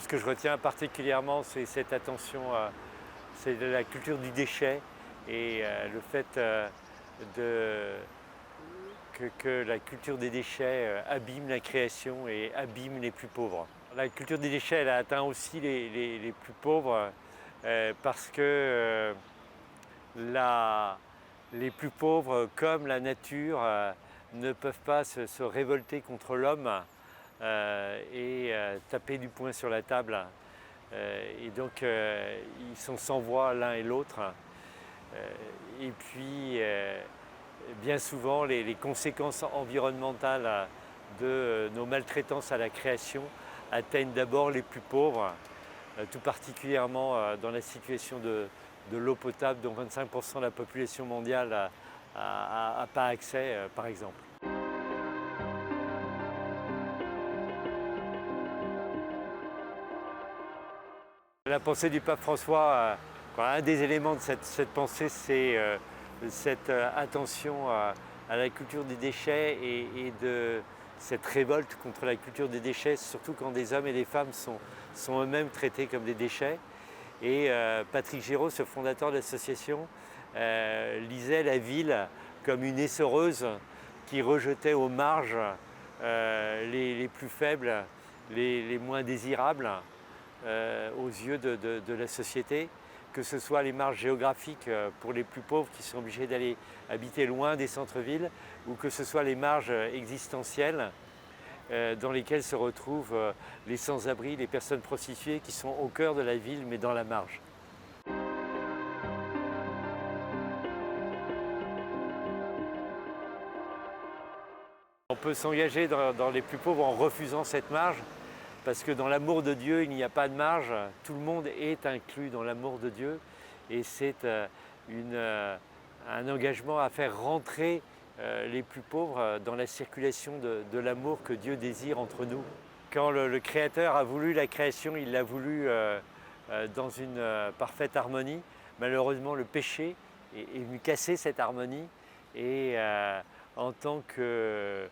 Ce que je retiens particulièrement, c'est cette attention, c'est de la culture du déchet et le fait que la culture des déchets abîme la création et abîme les plus pauvres. La culture des déchets, elle a atteint aussi les plus pauvres parce que les plus pauvres, comme la nature, ne peuvent pas se révolter contre l'homme et taper du poing sur la table. Et donc ils sont sans voix l'un et l'autre. Et puis bien souvent les conséquences environnementales de nos maltraitances à la création atteignent d'abord les plus pauvres, tout particulièrement dans la situation de l'eau potable dont 25% de la population mondiale n'a pas accès, par exemple. La pensée du pape François, un des éléments de cette pensée, c'est cette attention à la culture des déchets et de cette révolte contre la culture des déchets, surtout quand des hommes et des femmes sont eux-mêmes traités comme des déchets. Et Patrick Giraud, ce fondateur de l'association, lisait la ville comme une essoreuse qui rejetait aux marges les plus faibles, les moins désirables aux yeux de la société, que ce soit les marges géographiques pour les plus pauvres qui sont obligés d'aller habiter loin des centres-villes, ou que ce soit les marges existentielles dans lesquelles se retrouvent les sans-abri, les personnes prostituées qui sont au cœur de la ville mais dans la marge. On peut s'engager dans les plus pauvres en refusant cette marge, parce que dans l'amour de Dieu, il n'y a pas de marge, tout le monde est inclus dans l'amour de Dieu, et c'est un engagement à faire rentrer les plus pauvres dans la circulation de l'amour que Dieu désire entre nous. Quand le Créateur a voulu la création, il l'a voulu dans une parfaite harmonie. Malheureusement, le péché est venu casser cette harmonie, et en tant que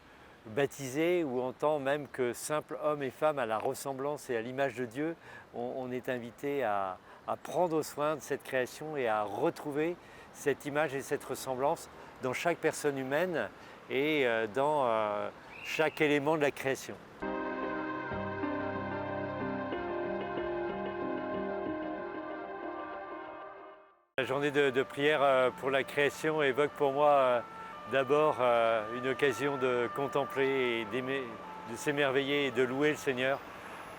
baptisé ou en tant même que simple homme et femme à la ressemblance et à l'image de Dieu, on est invité à prendre soin de cette création et à retrouver cette image et cette ressemblance dans chaque personne humaine et dans chaque élément de la création. La journée de prière pour la création évoque pour moi d'abord une occasion de contempler et de s'émerveiller et de louer le Seigneur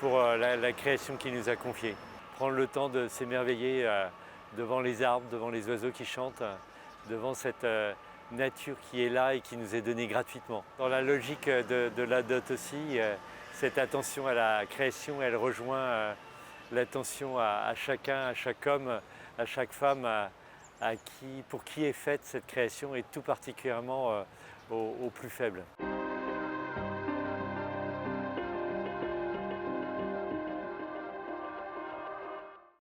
pour la création qu'il nous a confiée. Prendre le temps de s'émerveiller devant les arbres, devant les oiseaux qui chantent, devant cette nature qui est là et qui nous est donnée gratuitement. Dans la logique de la dot aussi, cette attention à la création, elle rejoint l'attention à chacun, à chaque homme, à chaque femme, pour qui est faite cette création, et tout particulièrement aux plus faibles.